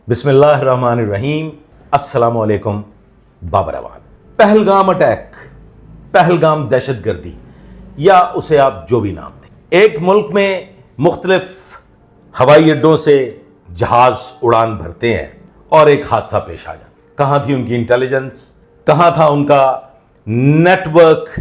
बिस्मिल्लाहिर्रहमानिर्रहीम। अस्सलाम वालेकुम। बाबर अवान। पहलगाम अटैक, पहलगाम दहशतगर्दी, या उसे आप जो भी नाम दें, एक मुल्क में मुख्तलिफ हवाई अड्डों से जहाज उड़ान भरते हैं और एक हादसा पेश आ जाता। कहां थी उनकी इंटेलिजेंस, कहां था उनका नेटवर्क,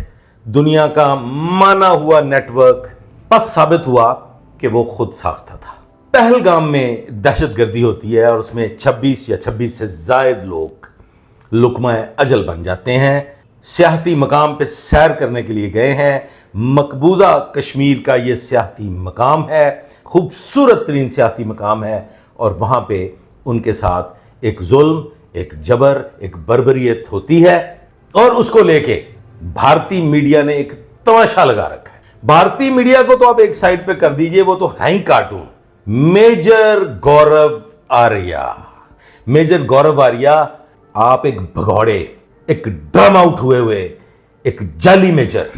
दुनिया का माना हुआ नेटवर्क? बस साबित हुआ कि वो खुद साख्ता था। पहलगाम में दहशतगर्दी होती है और उसमें 26 या 26 से जायद लोग लुकमाए अजल बन जाते हैं। सियाहती मकाम पे सैर करने के लिए गए हैं। मकबूजा कश्मीर का ये सियाहती मकाम है, खूबसूरत तरीन सियाहती मकाम है, और वहाँ पे उनके साथ एक जुल्म, एक जबर, एक बर्बरियत होती है और उसको लेके भारतीय मीडिया ने एक तमाशा लगा रखा है। भारतीय मीडिया को तो आप एक साइड पे कर दीजिए, वो तो है ही cartoon. Major Gaurav Arya, major Gaurav Arya, आप एक भगौड़े, एक ड्रम आउट हुए एक जाली मेजर।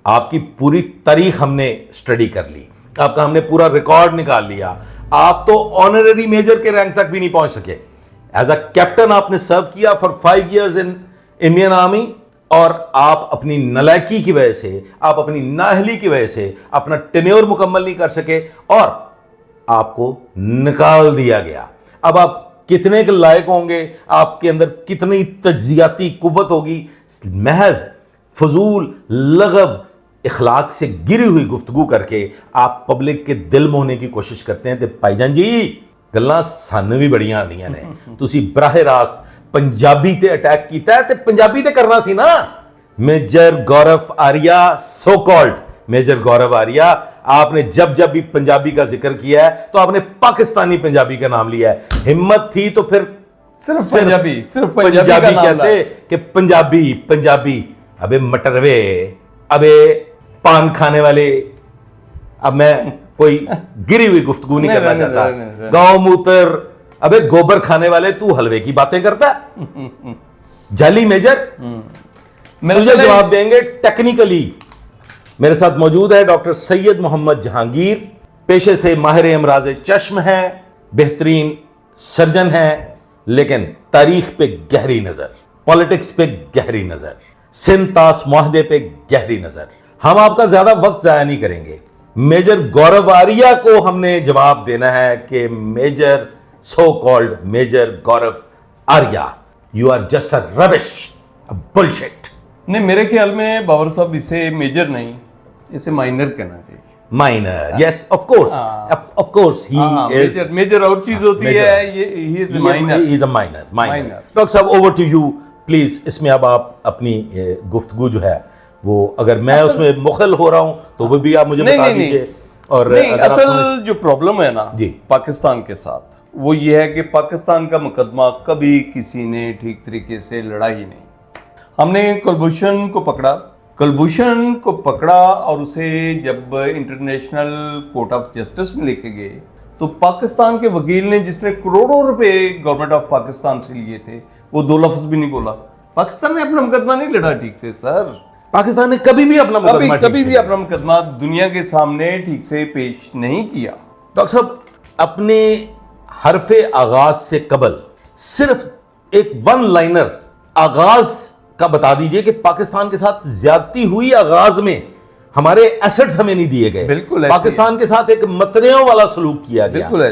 आपकी पूरी तारीख हमने स्टडी कर ली, आपका हमने पूरा रिकॉर्ड निकाल लिया। आप तो ऑनररी मेजर के रैंक तक भी नहीं पहुंच सके। एज अ कैप्टन आपने सर्व किया for 5 years in Indian army, और आप अपनी नलायकी की वजह से, आप अपनी नाअहली की वजह से अपना टेन्योर मुकम्मल नहीं कर सके और आपको निकाल दिया गया। अब आप कितने के लायक होंगे, आपके अंदर कितनी तज्जियाती कुव्वत होगी? महज फजूल लगब इखलाक से गिरी हुई गुफ्तगू करके आप पब्लिक के दिल मोहने की कोशिश करते हैं। तो भाईजान जी, गल्लां सानू भी बड़ियां आंदियां ने। तुसी बराह रास्त पंजाबी ते अटैक कीता ते पंजाबी ते करना सी ना। मेजर गौरव आर्या, सो कॉल्ड मेजर गौरव आर्या, आपने जब जब भी पंजाबी का जिक्र किया है तो आपने पाकिस्तानी पंजाबी का नाम लिया है। हिम्मत थी तो फिर सिर्फ पंजाबी कहते कि पंजाबी पंजाबी। अबे मटरवे, अबे पान खाने वाले। अब मैं कोई गिरी हुई गुफ्तगू नहीं करना चाहता। गांव मूत्र, अबे गोबर खाने वाले, तू हलवे की बातें करता। जाली मेजर, मुझे जवाब देंगे टेक्निकली। मेरे साथ मौजूद है डॉक्टर सैयद मोहम्मद जहांगीर, पेशे से माहिर अमराज चश्म है, बेहतरीन सर्जन है, लेकिन तारीख पे गहरी नजर, पॉलिटिक्स पे गहरी नजर, सिंध तास मुआहदे पे गहरी नजर। हम आपका ज्यादा वक्त जाया नहीं करेंगे। मेजर गौरव आर्या को हमने जवाब देना है कि major, so called major Gaurav Arya, you are just a rubbish, a bullshit. नहीं, मेरे ख्याल में बाबर साहब इसे मेजर नहीं, इसे माइनर कहना चाहिए। Minor, yes, of course, of course he is. Major और चीज होती है, ये he is minor, he is a minor. Doctor साहब, ओवर टू यू प्लीज। इसमें अब आप अपनी गुफ्तगू जो है वो, अगर मैं उसमें मुखल हो रहा हूं तो वो भी आप मुझे बता दीजिए। और असल जो प्रॉब्लम है ना जी पाकिस्तान के साथ, वो ये है कि पाकिस्तान का मुकदमा कभी किसी ने ठीक तरीके से लड़ा ही नहीं। हमने कुलभूषण को पकड़ा और उसे जब इंटरनेशनल कोर्ट ऑफ जस्टिस में लेके गए तो पाकिस्तान के वकील ने, जिसने करोड़ों रुपए गवर्नमेंट ऑफ पाकिस्तान से लिए थे, वो 2 लफ्ज भी नहीं बोला। पाकिस्तान ने अपना मुकदमा नहीं लड़ा ठीक से सर। पाकिस्तान ने कभी भी अपना मुकदमा दुनिया के सामने ठीक से पेश नहीं किया। डॉक्टर साहब, अपने हरफे आगाज से कबल सिर्फ एक वन लाइनर आगाज का बता दीजिए कि पाकिस्तान के साथ ज्यादती हुई आगाज में, हमारे एसेट्स हमें नहीं दिए गए। बिल्कुल पाकिस्तान के साथ एक मतरियों वाला सलूक किया गया, बिल्कुल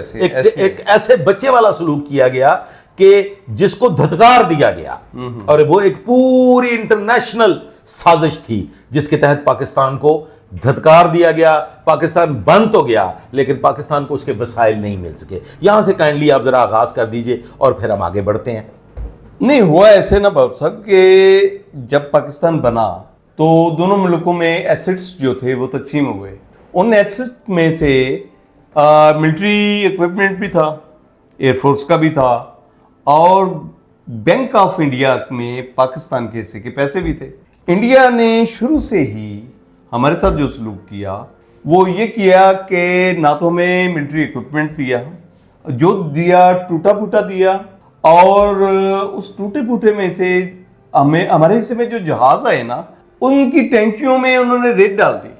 एक ऐसे बच्चे वाला सलूक किया गया कि जिसको धत्कार दिया गया, और वो एक पूरी इंटरनेशनल साजिश थी जिसके तहत पाकिस्तान को धत्कार दिया गया। पाकिस्तान बंद तो गया, लेकिन पाकिस्तान को उसके वसाइल नहीं मिल सके। यहां से काइंडली आप जरा आगाज कर दीजिए और फिर हम आगे बढ़ते हैं। नहीं हुआ ऐसे ना बाबू साहब कि जब पाकिस्तान बना तो दोनों मुल्कों में एसेट्स जो थे वो तकसीम हुए। उन एसेट्स में से मिलिट्री इक्विपमेंट भी था, एयरफोर्स का भी था, और बैंक ऑफ इंडिया में पाकिस्तान के हिस्से के पैसे भी थे। इंडिया ने शुरू से ही हमारे साथ जो सलूक किया वो ये किया कि ना तो हमें मिलिट्री इक्विपमेंट दिया, जो दिया टूटा फूटा दिया, और उस टूटे फूटे में से हमें, हमारे हिस्से में जो जहाज आए ना, उनकी टैंकियों में उन्होंने रेत डाल दी,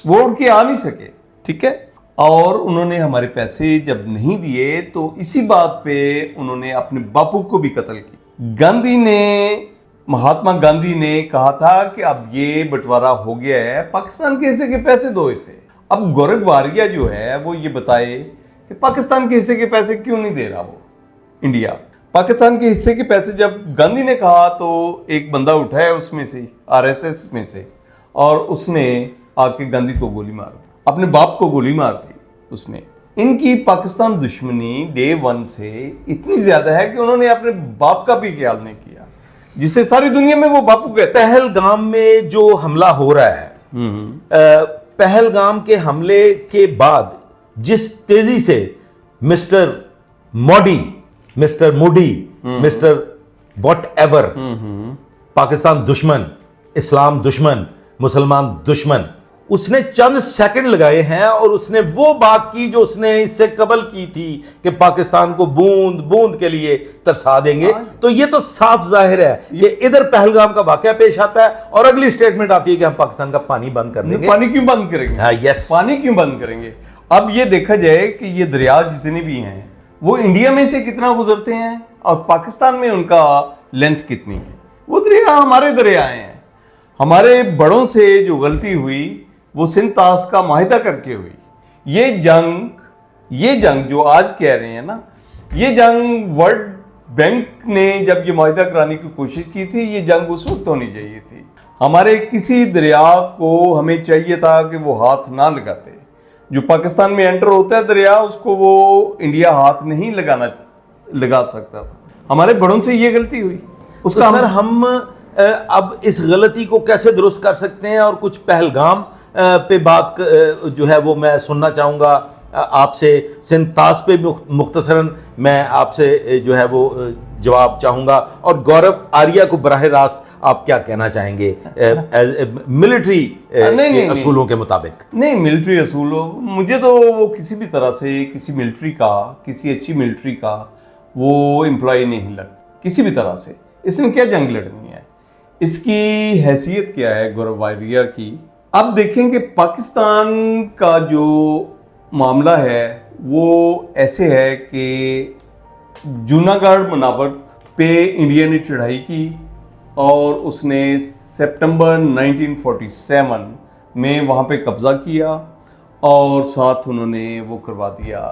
वो उड़ के आ नहीं सके। ठीक है, और उन्होंने हमारे पैसे जब नहीं दिए तो इसी बात पे उन्होंने अपने बापू को भी कत्ल किया। गांधी ने, महात्मा गांधी ने कहा था कि अब ये बंटवारा हो गया है, पाकिस्तान के हिस्से के पैसे दो इसे। अब गौरव वारिया जो है वो ये बताए कि पाकिस्तान के हिस्से के पैसे क्यों नहीं दे रहा वो इंडिया। पाकिस्तान के हिस्से के पैसे जब गांधी ने कहा तो एक बंदा उठा है उसमें से, आरएसएस में से, और उसने आके गांधी को गोली मार दी, अपने बाप को गोली मार दी उसने। इनकी पाकिस्तान दुश्मनी डे वन से इतनी ज्यादा है कि उन्होंने अपने बाप का भी ख्याल नहीं किया, जिसे सारी दुनिया में वो बापू कहते हैं। पहलगाम में जो हमला हो रहा है, पहलगाम के हमले के बाद जिस तेजी से mister Modi, mister what ever, Pakistan दुश्मन, इस्लाम दुश्मन, मुसलमान दुश्मन, उसने चंद सेकंड लगाए हैं और उसने वो बात की जो उसने इससे कबल की थी कि पाकिस्तान को बूंद बूंद के लिए तरसा देंगे। तो ये तो साफ जाहिर है कि इधर पहलगाम का वाकया पेश आता है और अगली स्टेटमेंट आती है कि हम पाकिस्तान का पानी बंद कर देंगे। पानी क्यों बंद करेंगे? हाँ, यस, पानी क्यों बंद करेंगे? अब ये देखा जाए कि ये दरिया जितने भी हैं वो इंडिया में से कितना गुजरते हैं और पाकिस्तान में उनका लेंथ कितनी है। वो दरिया हमारे दरियाएं हैं। हमारे बड़ों से जो गलती हुई वो सिंध तास का माहिदा करके हुई। ये जंग जो आज कह रहे हैं ना, ये जंग वर्ल्ड बैंक ने जब ये माहिदा कराने की कोशिश की थी, ये जंग उस वक्त होनी चाहिए थी। हमारे किसी दरिया को हमें चाहिए था कि वो हाथ ना लगाते। जो पाकिस्तान में एंटर होता है दरिया, उसको वो इंडिया हाथ नहीं लगा सकता था। हमारे बड़ों से ये गलती हुई। उसका तो हम अब इस गलती को कैसे दुरुस्त कर सकते हैं? और कुछ पहलगाम पे बात जो है वो मैं सुनना चाहूँगा आपसे। सिंध तास पे मुख्तसरन मैं आपसे जो है वो जवाब चाहूँगा, और गौरव आर्या को बराह रास्त आप क्या कहना चाहेंगे मिलिट्री असूलों के मुताबिक? नहीं, मिलिट्री असूलों, मुझे तो वो किसी भी तरह से किसी मिलिट्री का, किसी अच्छी मिलिट्री का वो एम्प्लॉय नहीं लगता किसी भी तरह से। इसने क्या जंग लड़नी है, इसकी हैसियत क्या है गौरव वारिया की? अब देखें कि पाकिस्तान का जो मामला है वो ऐसे है कि जूनागढ़ मनावत पे इंडिया ने चढ़ाई की और उसने सितंबर 1947 में वहाँ पे कब्ज़ा किया और साथ उन्होंने वो करवा दिया,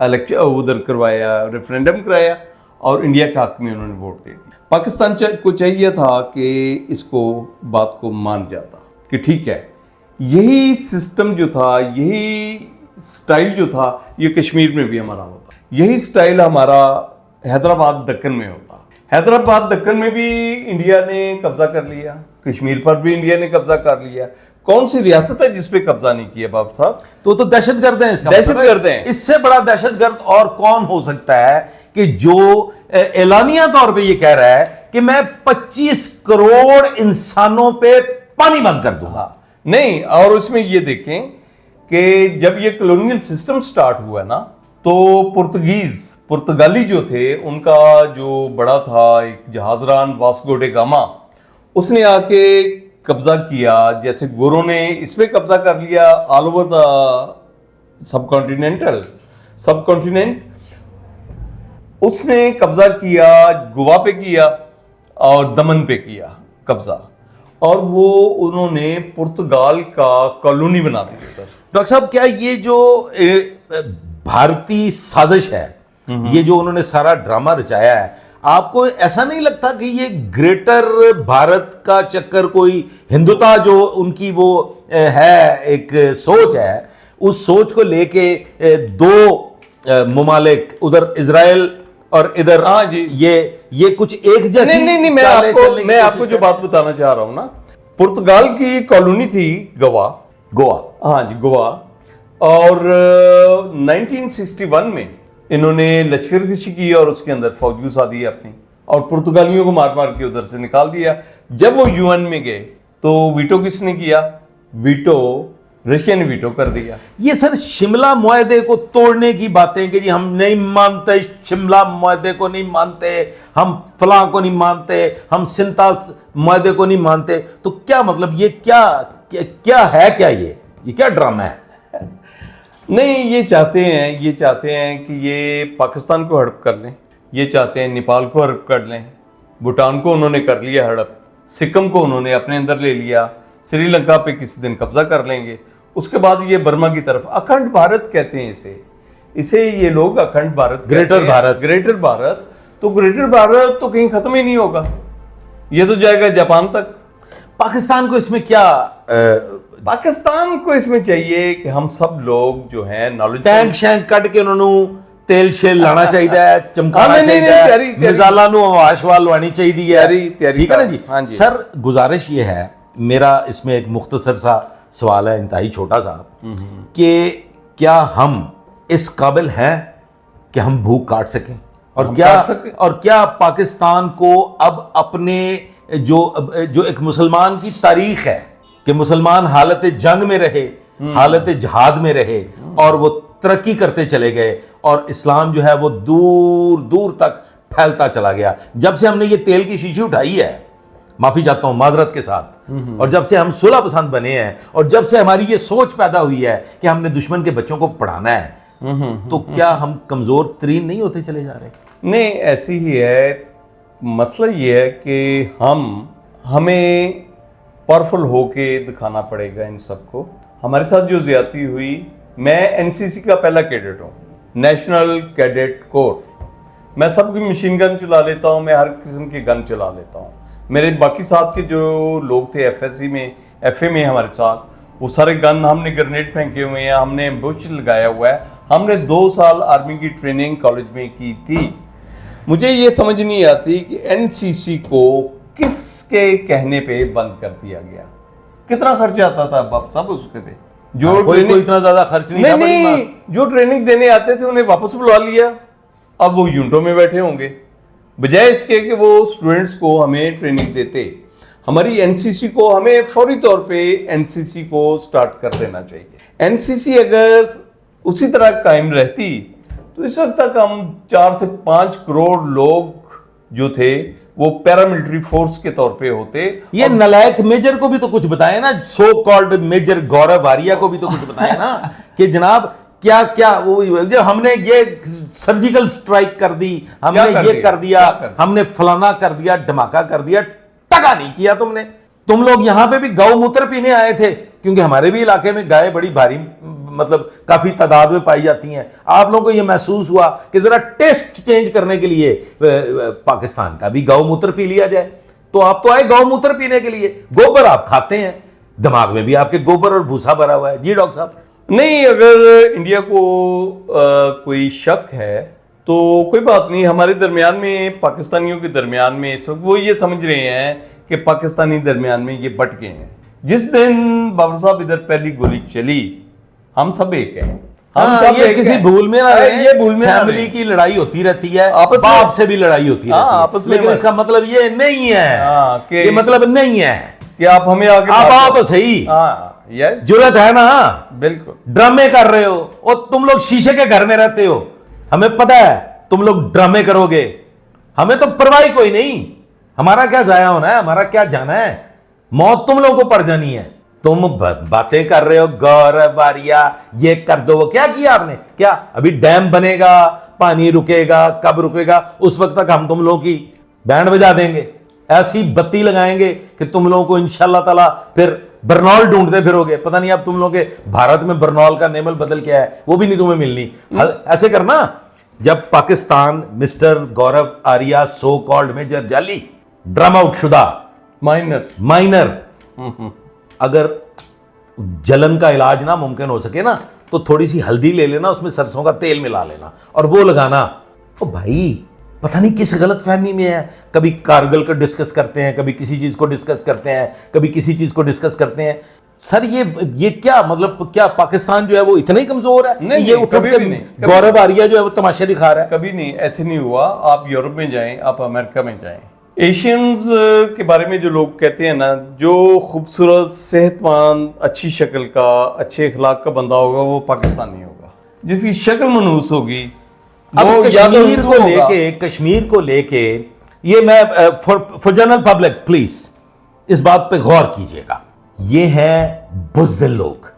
इलेक्शन उधर करवाया, रेफरेंडम कराया और इंडिया के हक में उन्होंने वोट दे दिया। पाकिस्तान को चाहिए था कि इसको बात को मान जाता कि ठीक है, यही सिस्टम जो था, यही स्टाइल जो था, ये कश्मीर में भी हमारा होता, यही स्टाइल हमारा हैदराबाद दक्कन में होता। हैदराबाद दक्कन में भी इंडिया ने कब्जा कर लिया, कश्मीर पर भी इंडिया ने कब्जा कर लिया। कौन सी रियासत है जिसपे कब्जा नहीं किया बाब साहब? तो दहशतगर्द हैं। इसका दहशतगर्द हैं। इससे बड़ा दहशतगर्द और कौन हो सकता है कि जो एलानिया तौर पे ये कह रहा है कि मैं 25 करोड़ इंसानों पे पानी बंद कर दूंगा। नहीं, और उसमें ये देखें कि जब ये कॉलोनियल सिस्टम स्टार्ट हुआ ना, तो पुर्तगाली जो थे, उनका जो बड़ा था एक जहाजरान वास्को डे गामा, उसने आके कब्जा किया। जैसे गोरों ने इस पे कब्जा कर लिया ऑल ओवर द सबकॉन्टिनेंट, उसने कब्जा किया गोवा पे किया और दमन पे किया कब्जा, और वो उन्होंने पुर्तगाल का कॉलोनी बना दिया सर। डॉक्टर साहब, क्या ये जो भारतीय साजिश है, ये जो उन्होंने सारा ड्रामा रचाया है, आपको ऐसा नहीं लगता कि ये ग्रेटर भारत का चक्कर, कोई हिंदुता जो उनकी वो है एक सोच है, उस सोच को लेके दो ममालिक, उधर इजराइल और इधर ये कुछ एक जैसी नहीं, मैं आपको जो बात बताना चाह रहा हूं ना, पुर्तगाल की कॉलोनी थी गोवा। हाँ जी, गोवा। और 1961 में इन्होंने लश्करकशी की और उसके अंदर फौज घुसा दी अपनी, और पुर्तगालियों को मार मार के उधर से निकाल दिया। जब वो यूएन में गए तो वीटो किसने किया? रशिया ने वीटो कर दिया। ये सर शिमला मुआहदे को तोड़ने की बातें कि जी हम नहीं मानते, शिमला मुआहदे को नहीं मानते, हम फलां को नहीं मानते, हम सिंतास मुआहदे को नहीं मानते, तो क्या मतलब ये क्या है? क्या ये क्या ड्रामा है? नहीं, ये चाहते हैं कि ये पाकिस्तान को हड़प कर लें, ये चाहते हैं नेपाल को हड़प कर लें, भूटान को उन्होंने कर लिया हड़प, सिक्किम को उन्होंने अपने अंदर ले लिया, श्रीलंका पे किसी दिन कब्जा कर लेंगे, उसके बाद ये बर्मा की तरफ। अखंड भारत कहते हैं इसे ये लोग अखंड भारत, ग्रेटर भारत। ग्रेटर भारत तो कहीं खत्म ही नहीं होगा, ये तो जाएगा जापान तक। पाकिस्तान को इसमें क्या पाकिस्तान को इसमें चाहिए कि हम सब लोग जो हैं नॉलेज, टैंक शैंक कट के उन्होंने तेल शेल लाना चाहिए, चमकाना नहीं, चाहिए, मिसाला नु आवाशवा लवानी चाहिए, ठीक है ना जी। हाँ जी। सर गुजारिश ये है, मेरा इसमें एक मुख्तसर सा सवाल है, इंतहाई छोटा सा, कि क्या हम इस काबिल हैं कि हम भूख काट सकें, और क्या पाकिस्तान को अब अपने जो एक मुसलमान की तारीख है कि मुसलमान हालत जंग में रहे, हालत जहाद में रहे, और वो तरक्की करते चले गए, और इस्लाम जो है वो दूर दूर तक फैलता चला गया। जब से हमने ये तेल की शीशी उठाई है, माफी चाहता हूं माजरत के साथ, और जब से हम सुलह पसंद बने हैं, और जब से हमारी ये सोच पैदा हुई है कि हमने दुश्मन के बच्चों को पढ़ाना है, तो क्या हम कमजोर तरीन नहीं होते चले जा रहे? नहीं, ऐसी ही है। मसला ये है कि हमें पावरफुल होके दिखाना पड़ेगा इन सबको। हमारे साथ जो ज्यादती हुई, मैं एनसीसी का पहला कैडेट हूँ, नेशनल कैडेट कोर। मैं सबकी मशीन गन चला लेता हूँ, मैं हर किस्म की गन चला लेता हूँ। मेरे बाकी साथ के जो लोग थे एफएससी में, एफए में हमारे साथ, वो सारे गन, हमने ग्रेनेड फेंके हुए हैं, हमने बुश लगाया हुआ है। हमने 2 साल आर्मी की ट्रेनिंग कॉलेज में की थी। मुझे ये समझ नहीं आती कि एनसीसी को किसके कहने पे बंद कर दिया गया। कितना खर्च आता था बाप साहब उसके पे? जो कोई इतना ज्यादा खर्च नहीं, जो ट्रेनिंग देने आते थे उन्हें वापस बुला लिया। अब वो यूनिटों में बैठे होंगे, बजाय इसके कि वो स्टूडेंट्स को हमें ट्रेनिंग देते। हमारी एनसीसी को हमें फौरी तौर पे एनसीसी को स्टार्ट कर देना चाहिए। एनसीसी अगर उसी तरह कायम रहती तो इस वक्त तक हम 4 से 5 करोड़ लोग जो थे वो पैरामिलिट्री फोर्स के तौर पे होते। ये नलायक मेजर को भी तो कुछ बताए ना, सो कॉल्ड मेजर गौरव आर्या को भी तो कुछ बताए ना कि जनाब क्या क्या वो जो हमने ये सर्जिकल स्ट्राइक कर दी, हमने ये कर दिया, हमने फलाना कर दिया, धमाका कर दिया, टका नहीं किया तुमने। तुम लोग यहां पे भी गौमूत्र पीने आए थे, क्योंकि हमारे भी इलाके में गाय बड़ी भारी, मतलब काफी तादाद में पाई जाती हैं। आप लोगों को यह महसूस हुआ कि जरा टेस्ट चेंज करने के लिए पाकिस्तान का भी गौमूत्र पी लिया जाए, तो आप तो आए गौमूत्र पीने के लिए। गोबर आप खाते हैं, दिमाग में भी आपके गोबर और भूसा भरा हुआ है। जी डॉक्टर साहब। नहीं, अगर इंडिया को कोई शक है तो कोई बात नहीं। हमारे दरमियान में, पाकिस्तानियों के दरमियान में इस वक्त वो ये समझ रहे हैं कि पाकिस्तानी दरमियान में ये बट गए हैं। जिस दिन बाबर साहब इधर पहली गोली चली, हम सब एक हैं। हम सब ये किसी भूल में ना रहे, ये भूल में फैमिली की लड़ाई होती रहती है, आपस में, बाप से भी लड़ाई होती रहती है आपस में, लेकिन इसका मतलब ये नहीं है, ये मतलब नहीं है कि आप हमें आगे आप आओ तो सही। यस, जरूरत है ना। बिल्कुल। ड्रामे कर रहे हो, और तुम लोग शीशे के घर में रहते हो, हमें पता है तुम लोग ड्रामे करोगे, हमें तो परवाही कोई नहीं। हमारा क्या जाया होना है, हमारा क्या जाना है, मौत तुम लोगों को पड़ जानी है। तुम बातें कर रहे हो गौरव आर्या ये कर दो, वो क्या किया आपने? क्या अभी डैम बनेगा, पानी रुकेगा, कब रुकेगा, उस वक्त तक हम तुम लोगों की बैंड बजा देंगे, ऐसी बत्ती लगाएंगे कि तुम लोगों को इंशाल्लाह ताला फिर बर्नौल ढूंढते फिरोगे। पता नहीं अब तुम लोगों के भारत में बर्नौल का नेमल बदल क्या है, वो भी नहीं तुम्हें मिलनी। ऐसे करना, जब पाकिस्तान मिस्टर गौरव आर्या सो कॉल्ड मेजर जाली ड्रामा आउटशुदा माइनर अगर जलन का इलाज ना मुमकिन हो सके ना, तो थोड़ी सी हल्दी ले लेना, उसमें सरसों का तेल मिला लेना और वो लगाना। तो भाई पता नहीं किस गलत फहमी में है, कभी कारगिल को डिस्कस करते हैं, कभी किसी चीज को डिस्कस करते हैं, कभी किसी चीज को डिस्कस करते हैं। सर ये क्या मतलब, क्या पाकिस्तान जो है वो इतना ही कमजोर है? नहीं, ये उठ के गौरव आर्या जो है वो तमाशा दिखा रहा है। कभी नहीं, ऐसे नहीं हुआ। आप यूरोप में जाएं, आप अमेरिका में जाएं, एशियंस के बारे में जो लोग कहते हैं ना, जो खूबसूरत, सेहतमंद, अच्छी शक्ल का, अच्छे अखलाक का बंदा होगा वो पाकिस्तानी होगा। जिसकी शक्ल मनहूस होगी, अब कश्मीर को लेके ये मैं फॉर जनरल पब्लिक प्लीज इस बात पे गौर कीजिएगा, ये है बुज़दिल लोग,